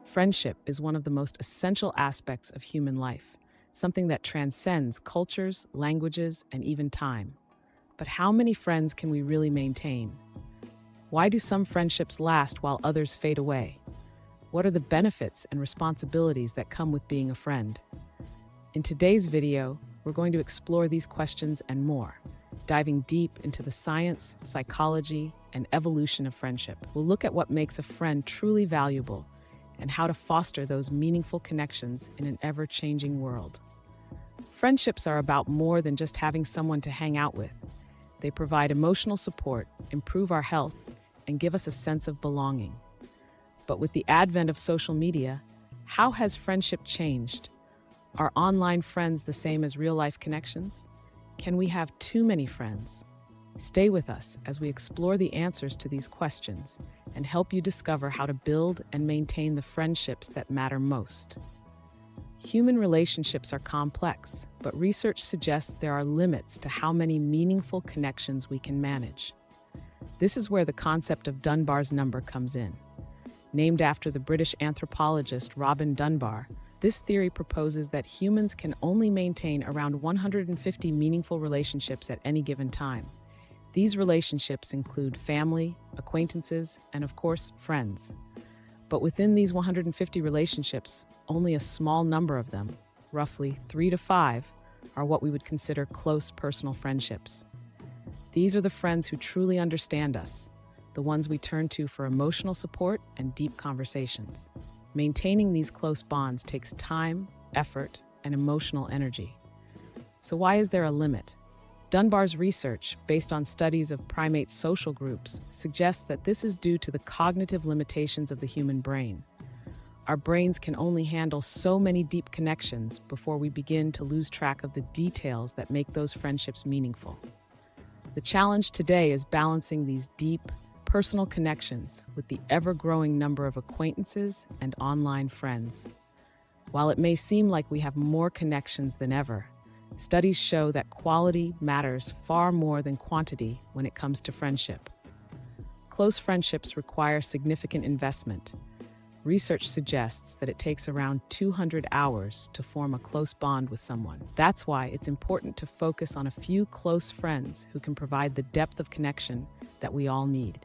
Friendship is one of the most essential aspects of human life, something that transcends cultures, languages, and even time. But how many friends can we really maintain? Why do some friendships last while others fade away? What are the benefits and responsibilities that come with being a friend? In today's video, we're going to explore these questions and more, diving deep into the science, psychology, and evolution of friendship. We'll look at what makes a friend truly valuable and how to foster those meaningful connections in an ever-changing world. Friendships are about more than just having someone to hang out with. They provide emotional support, improve our health, and give us a sense of belonging. But with the advent of social media, how has friendship changed? Are online friends the same as real-life connections? Can we have too many friends? Stay with us as we explore the answers to these questions and help you discover how to build and maintain the friendships that matter most. Human relationships are complex, but research suggests there are limits to how many meaningful connections we can manage. This is where the concept of Dunbar's number comes in. Named after the British anthropologist Robin Dunbar, this theory proposes that humans can only maintain around 150 meaningful relationships at any given time. These relationships include family, acquaintances, and of course, friends. But within these 150 relationships, only a small number of them, roughly 3 to 5, are what we would consider close personal friendships. These are the friends who truly understand us, the ones we turn to for emotional support and deep conversations. Maintaining these close bonds takes time, effort, and emotional energy. So why is there a limit? Dunbar's research, based on studies of primate social groups, suggests that this is due to the cognitive limitations of the human brain. Our brains can only handle so many deep connections before we begin to lose track of the details that make those friendships meaningful. The challenge today is balancing these deep, personal connections with the ever-growing number of acquaintances and online friends. While it may seem like we have more connections than ever, studies show that quality matters far more than quantity when it comes to friendship. Close friendships require significant investment. Research suggests that it takes around 200 hours to form a close bond with someone. That's why it's important to focus on a few close friends who can provide the depth of connection that we all need.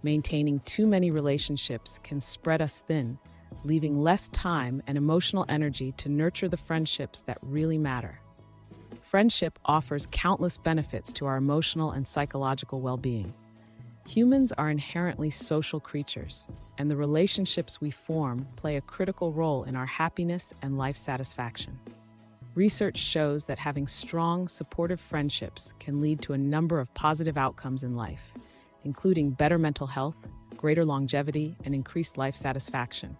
Maintaining too many relationships can spread us thin, leaving less time and emotional energy to nurture the friendships that really matter. Friendship offers countless benefits to our emotional and psychological well-being. Humans are inherently social creatures, and the relationships we form play a critical role in our happiness and life satisfaction. Research shows that having strong, supportive friendships can lead to a number of positive outcomes in life, including better mental health, greater longevity, and increased life satisfaction.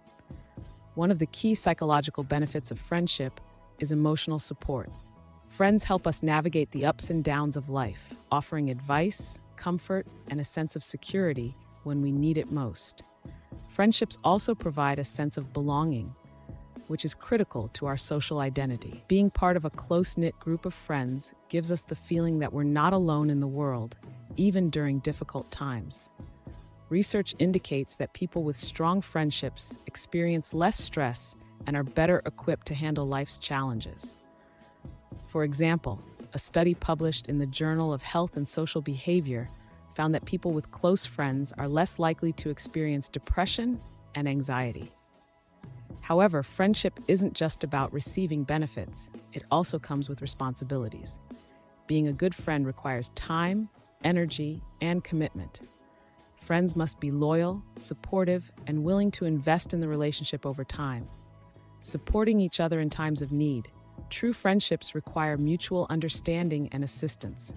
One of the key psychological benefits of friendship is emotional support. Friends help us navigate the ups and downs of life, offering advice, comfort, and a sense of security when we need it most. Friendships also provide a sense of belonging, which is critical to our social identity. Being part of a close-knit group of friends gives us the feeling that we're not alone in the world, even during difficult times. Research indicates that people with strong friendships experience less stress and are better equipped to handle life's challenges. For example, a study published in the Journal of Health and Social Behavior found that people with close friends are less likely to experience depression and anxiety. However, friendship isn't just about receiving benefits, it also comes with responsibilities. Being a good friend requires time, energy, and commitment. Friends must be loyal, supportive, and willing to invest in the relationship over time. Supporting each other in times of need. True friendships require mutual understanding and assistance.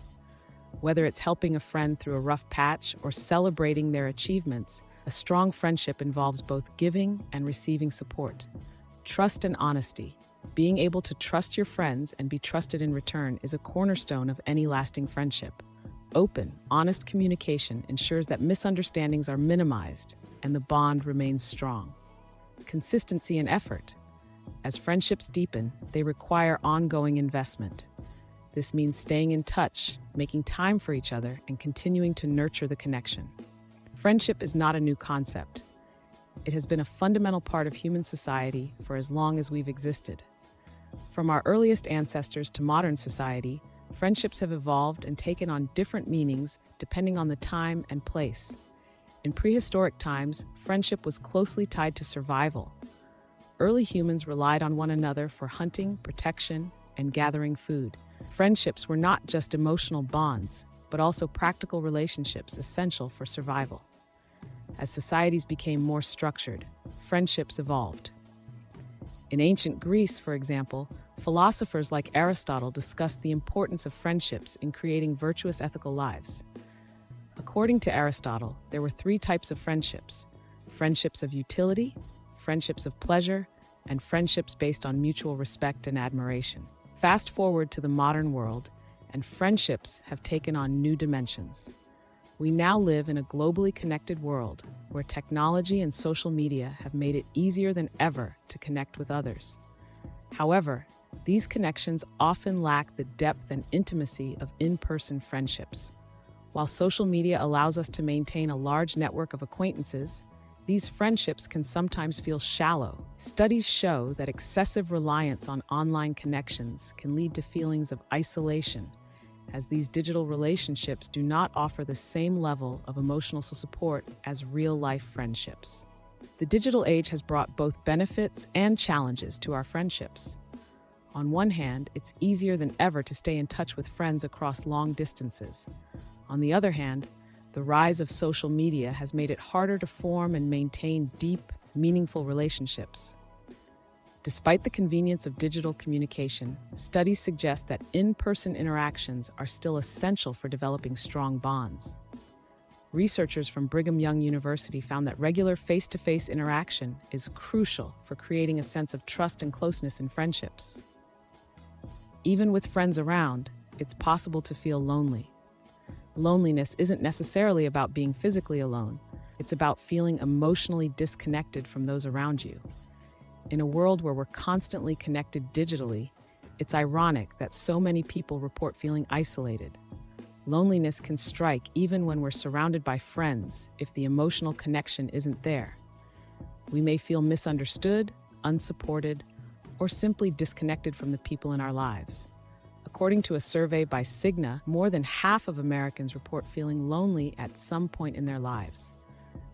Whether it's helping a friend through a rough patch or celebrating their achievements, a strong friendship involves both giving and receiving support. Trust and honesty. Being able to trust your friends and be trusted in return is a cornerstone of any lasting friendship. Open, honest communication ensures that misunderstandings are minimized and the bond remains strong. Consistency and effort. As friendships deepen, they require ongoing investment. This means staying in touch, making time for each other, and continuing to nurture the connection. Friendship is not a new concept. it has been a fundamental part of human society for as long as we've existed. From our earliest ancestors to modern society, friendships have evolved and taken on different meanings depending on the time and place. In prehistoric times, friendship was closely tied to survival. Early humans relied on one another for hunting, protection, and gathering food. Friendships were not just emotional bonds, but also practical relationships essential for survival. As societies became more structured, friendships evolved. In ancient Greece, for example, philosophers like Aristotle discussed the importance of friendships in creating virtuous ethical lives. According to Aristotle, there were three types of friendships: friendships of utility, friendships of pleasure, and friendships based on mutual respect and admiration. Fast forward to the modern world, and friendships have taken on new dimensions. We now live in a globally connected world where technology and social media have made it easier than ever to connect with others. However, these connections often lack the depth and intimacy of in-person friendships. While social media allows us to maintain a large network of acquaintances, these friendships can sometimes feel shallow. Studies show that excessive reliance on online connections can lead to feelings of isolation, as these digital relationships do not offer the same level of emotional support as real-life friendships. The digital age has brought both benefits and challenges to our friendships. On one hand, it's easier than ever to stay in touch with friends across long distances. On the other hand, the rise of social media has made it harder to form and maintain deep, meaningful relationships. Despite the convenience of digital communication, studies suggest that in-person interactions are still essential for developing strong bonds. Researchers from Brigham Young University found that regular face-to-face interaction is crucial for creating a sense of trust and closeness in friendships. Even with friends around, it's possible to feel lonely. Loneliness isn't necessarily about being physically alone. It's about feeling emotionally disconnected from those around you. In a world where we're constantly connected digitally, it's ironic that so many people report feeling isolated. Loneliness can strike even when we're surrounded by friends if the emotional connection isn't there. We may feel misunderstood, unsupported, or simply disconnected from the people in our lives. According to a survey by Cigna, more than half of Americans report feeling lonely at some point in their lives.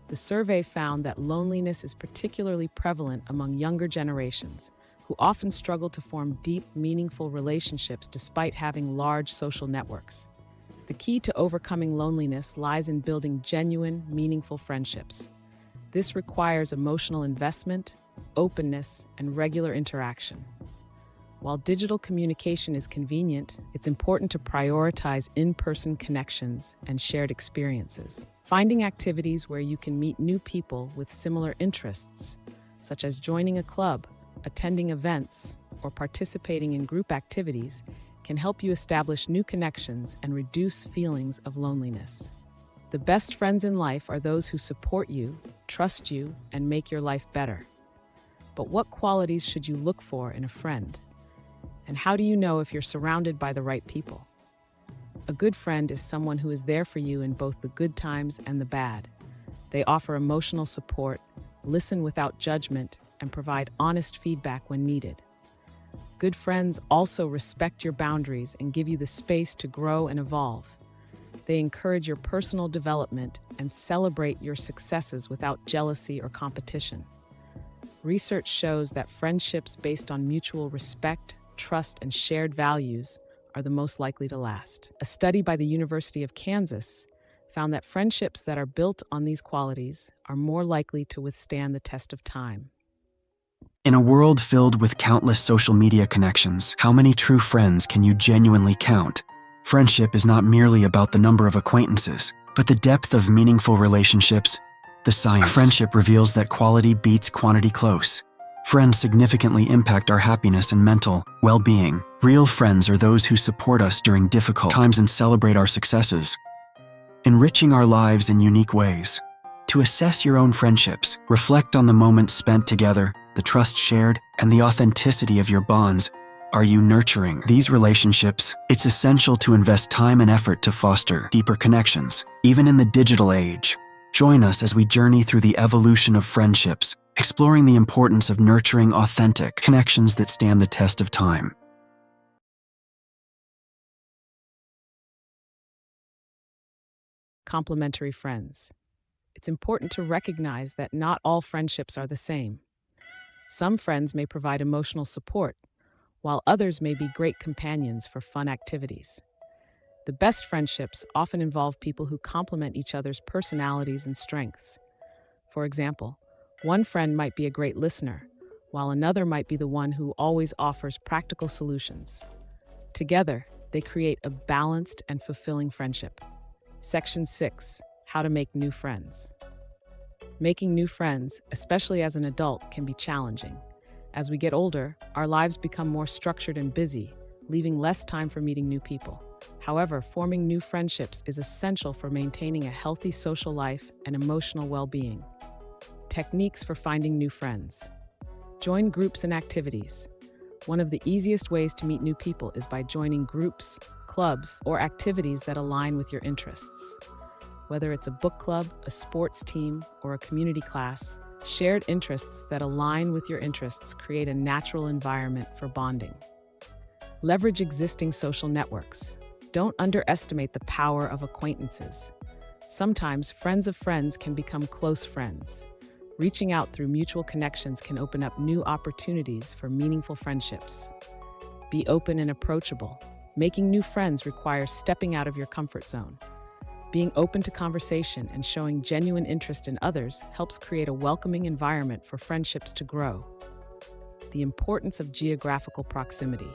The survey found that loneliness is particularly prevalent among younger generations, who often struggle to form deep, meaningful relationships despite having large social networks. The key to overcoming loneliness lies in building genuine, meaningful friendships. This requires emotional investment, openness, and regular interaction. While digital communication is convenient, it's important to prioritize in-person connections and shared experiences. Finding activities where you can meet new people with similar interests, such as joining a club, attending events, or participating in group activities, can help you establish new connections and reduce feelings of loneliness. The best friends in life are those who support you, trust you, and make your life better. But what qualities should you look for in a friend? And how do you know if you're surrounded by the right people? A good friend is someone who is there for you in both the good times and the bad. They offer emotional support, listen without judgment, and provide honest feedback when needed. Good friends also respect your boundaries and give you the space to grow and evolve. They encourage your personal development and celebrate your successes without jealousy or competition. Research shows that friendships based on mutual respect, trust, and shared values are the most likely to last. A study by the University of Kansas found that friendships that are built on these qualities are more likely to withstand the test of time. In a world filled with countless social media connections, how many true friends can you genuinely count? Friendship is not merely about the number of acquaintances, but the depth of meaningful relationships. The science. Friendship reveals that quality beats quantity close. Friends significantly impact our happiness and mental well-being. Real friends are those who support us during difficult times and celebrate our successes, enriching our lives in unique ways. To assess your own friendships, reflect on the moments spent together, the trust shared, and the authenticity of your bonds. Are you nurturing these relationships? It's essential to invest time and effort to foster deeper connections. Even in the digital age, Join us as we journey through the evolution of friendships, exploring the importance of nurturing authentic connections that stand the test of time. Complementary friends. It's important to recognize that not all friendships are the same. Some friends may provide emotional support, while others may be great companions for fun activities. The best friendships often involve people who complement each other's personalities and strengths. For example, one friend might be a great listener, while another might be the one who always offers practical solutions. Together, they create a balanced and fulfilling friendship. Section 6: How to make new friends. Making new friends, especially as an adult, can be challenging. As we get older, our lives become more structured and busy, leaving less time for meeting new people. However, forming new friendships is essential for maintaining a healthy social life and emotional well-being. Techniques for finding new friends. Join groups and activities. One of the easiest ways to meet new people is by joining groups, clubs, or activities that align with your interests. Whether it's a book club, a sports team, or a community class, shared interests that align with your interests create a natural environment for bonding. Leverage existing social networks. Don't underestimate the power of acquaintances. Sometimes friends of friends can become close friends. Reaching out through mutual connections can open up new opportunities for meaningful friendships. Be open and approachable. Making new friends requires stepping out of your comfort zone. Being open to conversation and showing genuine interest in others helps create a welcoming environment for friendships to grow. The importance of geographical proximity.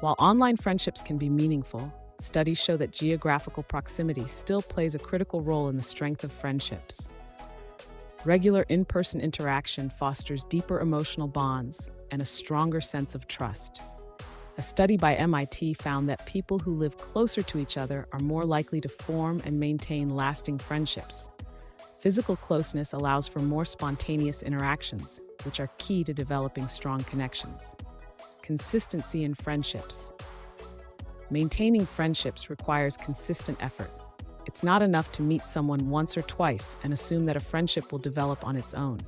While online friendships can be meaningful, studies show that geographical proximity still plays a critical role in the strength of friendships. Regular in-person interaction fosters deeper emotional bonds and a stronger sense of trust. A study by MIT found that people who live closer to each other are more likely to form and maintain lasting friendships. Physical closeness allows for more spontaneous interactions, which are key to developing strong connections. Consistency in friendships. Maintaining friendships requires consistent effort. It's not enough to meet someone once or twice and assume that a friendship will develop on its own.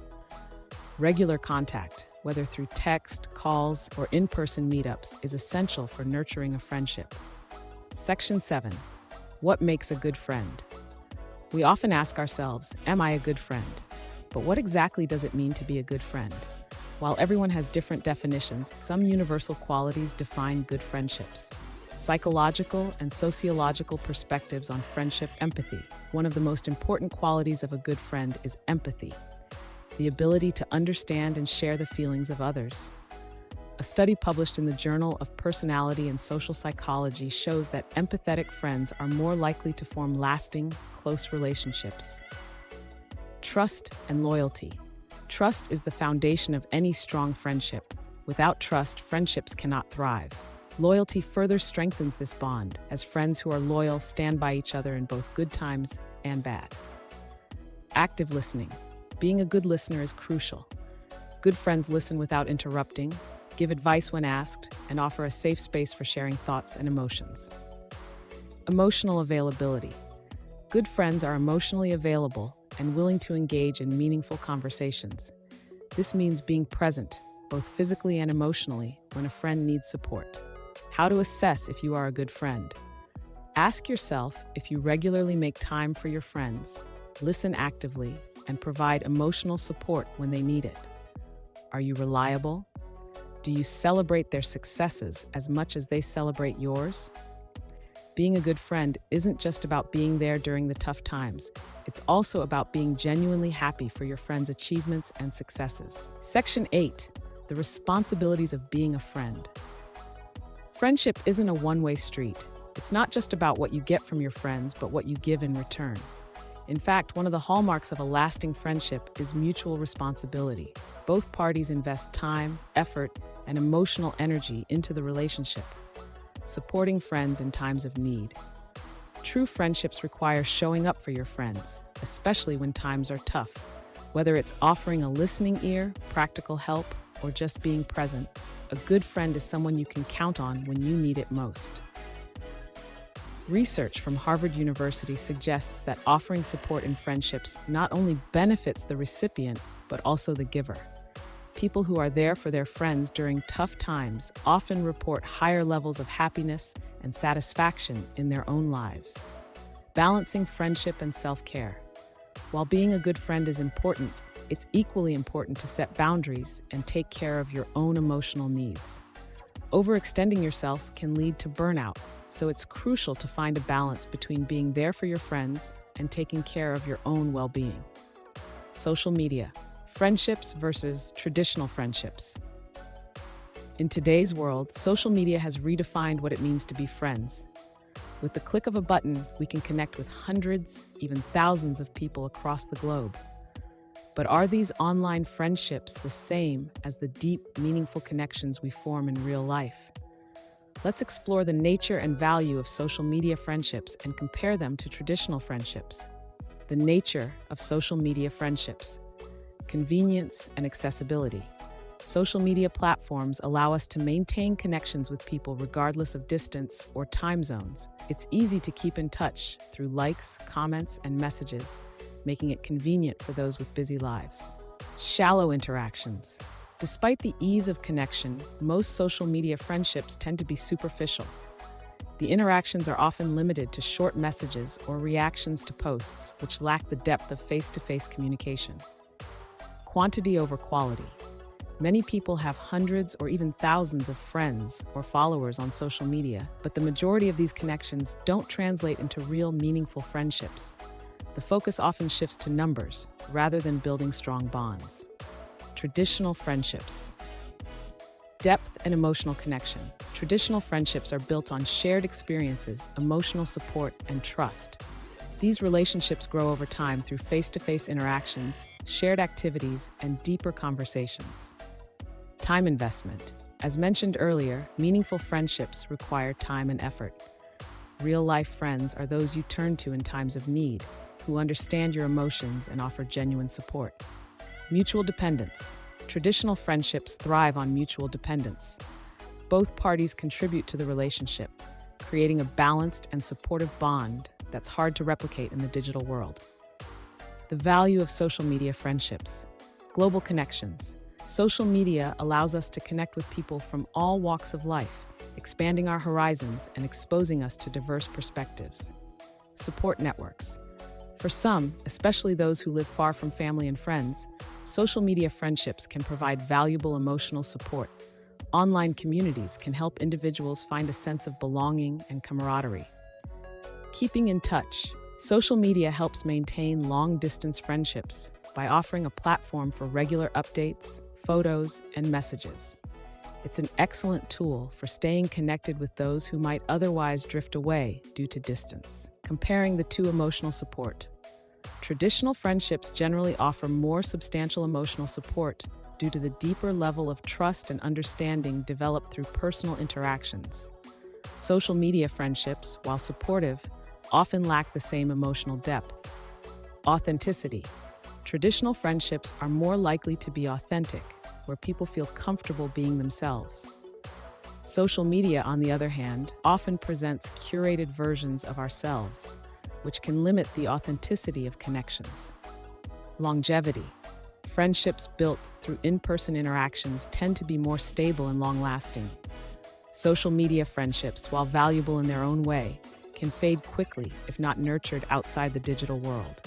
Regular contact, whether through text, calls, or in-person meetups, is essential for nurturing a friendship. Section 7: What makes a good friend? We often ask ourselves, am I a good friend? But what exactly does it mean to be a good friend? While everyone has different definitions, some universal qualities define good friendships. Psychological and sociological perspectives on friendship. Empathy. One of the most important qualities of a good friend is empathy, the ability to understand and share the feelings of others. A study published in the Journal of Personality and Social Psychology shows that empathetic friends are more likely to form lasting, close relationships. Trust and loyalty. Trust is the foundation of any strong friendship. Without trust, friendships cannot thrive. Loyalty further strengthens this bond, as friends who are loyal stand by each other in both good times and bad. Active listening. Being a good listener is crucial. Good friends listen without interrupting, give advice when asked, and offer a safe space for sharing thoughts and emotions. Emotional availability. Good friends are emotionally available and willing to engage in meaningful conversations. This means being present, both physically and emotionally, when a friend needs support. How to assess if you are a good friend. Ask yourself if you regularly make time for your friends, listen actively, and provide emotional support when they need it. Are you reliable? Do you celebrate their successes as much as they celebrate yours? Being a good friend isn't just about being there during the tough times. It's also about being genuinely happy for your friends' achievements and successes. Section 8: The responsibilities of being a friend. Friendship isn't a one-way street. It's not just about what you get from your friends, but what you give in return. In fact, one of the hallmarks of a lasting friendship is mutual responsibility. Both parties invest time, effort, and emotional energy into the relationship, supporting friends in times of need. True friendships require showing up for your friends, especially when times are tough. Whether it's offering a listening ear, practical help, or just being present, a good friend is someone you can count on when you need it most. Research from Harvard University suggests that offering support in friendships not only benefits the recipient, but also the giver. People who are there for their friends during tough times often report higher levels of happiness and satisfaction in their own lives. Balancing friendship and self-care. While being a good friend is important, it's equally important to set boundaries and take care of your own emotional needs. Overextending yourself can lead to burnout, so it's crucial to find a balance between being there for your friends and taking care of your own well-being. Social media. Friendships versus traditional friendships. In today's world, social media has redefined what it means to be friends. With the click of a button, we can connect with hundreds, even thousands of people across the globe. But are these online friendships the same as the deep, meaningful connections we form in real life? Let's explore the nature and value of social media friendships and compare them to traditional friendships. The nature of social media friendships. Convenience and accessibility. Social media platforms allow us to maintain connections with people regardless of distance or time zones. It's easy to keep in touch through likes, comments, and messages, making it convenient for those with busy lives. Shallow interactions. Despite the ease of connection, most social media friendships tend to be superficial. The interactions are often limited to short messages or reactions to posts, which lack the depth of face-to-face communication. Quantity over quality. Many people have hundreds or even thousands of friends or followers on social media, but the majority of these connections don't translate into real, meaningful friendships. The focus often shifts to numbers rather than building strong bonds. Traditional friendships. Depth and emotional connection. Traditional friendships are built on shared experiences, emotional support, and trust. These relationships grow over time through face-to-face interactions, shared activities, and deeper conversations. Time investment. As mentioned earlier, meaningful friendships require time and effort. Real-life friends are those you turn to in times of need, who understand your emotions and offer genuine support. Mutual dependence. Traditional friendships thrive on mutual dependence. Both parties contribute to the relationship, creating a balanced and supportive bond that's hard to replicate in the digital world. The value of social media friendships. Global connections. Social media allows us to connect with people from all walks of life, expanding our horizons and exposing us to diverse perspectives. Support networks. For some, especially those who live far from family and friends, social media friendships can provide valuable emotional support. Online communities can help individuals find a sense of belonging and camaraderie. Keeping in touch. Social media helps maintain long-distance friendships by offering a platform for regular updates, photos, and messages. It's an excellent tool for staying connected with those who might otherwise drift away due to distance. Comparing the two. Emotional support. Traditional friendships generally offer more substantial emotional support due to the deeper level of trust and understanding developed through personal interactions. Social media friendships, while supportive, often lack the same emotional depth. Authenticity. Traditional friendships are more likely to be authentic, where people feel comfortable being themselves. Social media, on the other hand, often presents curated versions of ourselves, which can limit the authenticity of connections. Longevity. Friendships built through in-person interactions tend to be more stable and long-lasting. Social media friendships, while valuable in their own way, can fade quickly if not nurtured outside the digital world.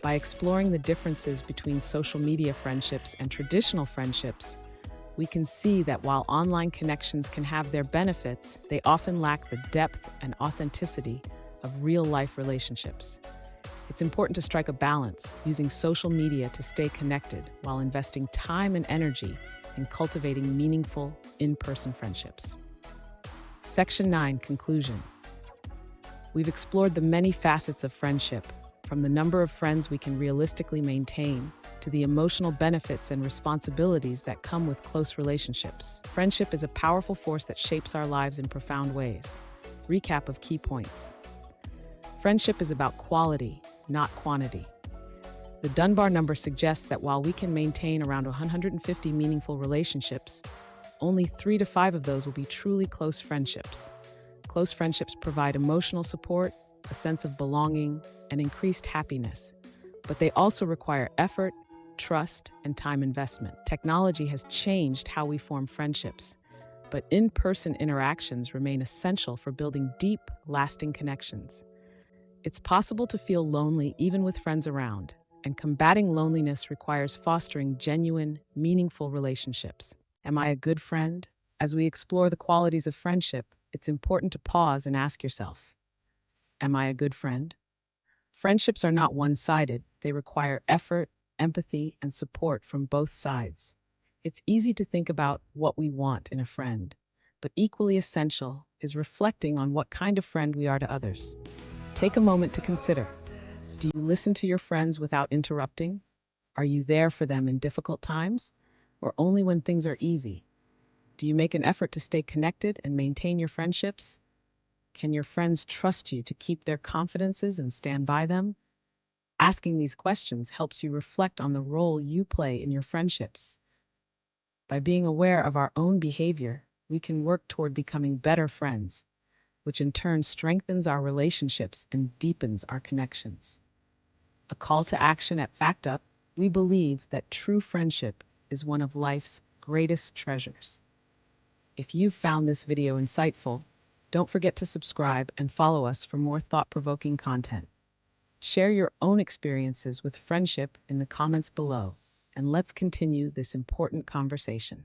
By exploring the differences between social media friendships and traditional friendships, we can see that while online connections can have their benefits, they often lack the depth and authenticity of real-life relationships. It's important to strike a balance, using social media to stay connected while investing time and energy in cultivating meaningful, in-person friendships. Section 9. Conclusion. We've explored the many facets of friendship, from the number of friends we can realistically maintain to the emotional benefits and responsibilities that come with close relationships. Friendship is a powerful force that shapes our lives in profound ways. Recap of key points. Friendship is about quality, not quantity. The Dunbar number suggests that while we can maintain around 150 meaningful relationships, only 3 to 5 of those will be truly close friendships. Close friendships provide emotional support, a sense of belonging, and increased happiness. But they also require effort, trust, and time investment. Technology has changed how we form friendships, but in-person interactions remain essential for building deep, lasting connections. It's possible to feel lonely even with friends around, and combating loneliness requires fostering genuine, meaningful relationships. Am I a good friend? As we explore the qualities of friendship, it's important to pause and ask yourself, am I a good friend? Friendships are not one-sided. They require effort, empathy, and support from both sides. It's easy to think about what we want in a friend, but equally essential is reflecting on what kind of friend we are to others. Take a moment to consider. Do you listen to your friends without interrupting? Are you there for them in difficult times, or only when things are easy? Do you make an effort to stay connected and maintain your friendships? Can your friends trust you to keep their confidences and stand by them? Asking these questions helps you reflect on the role you play in your friendships. By being aware of our own behavior, we can work toward becoming better friends, which in turn strengthens our relationships and deepens our connections. A call to action at FactUp, we believe that true friendship is one of life's greatest treasures. If you've found this video insightful, don't forget to subscribe and follow us for more thought-provoking content. Share your own experiences with friendship in the comments below, and let's continue this important conversation.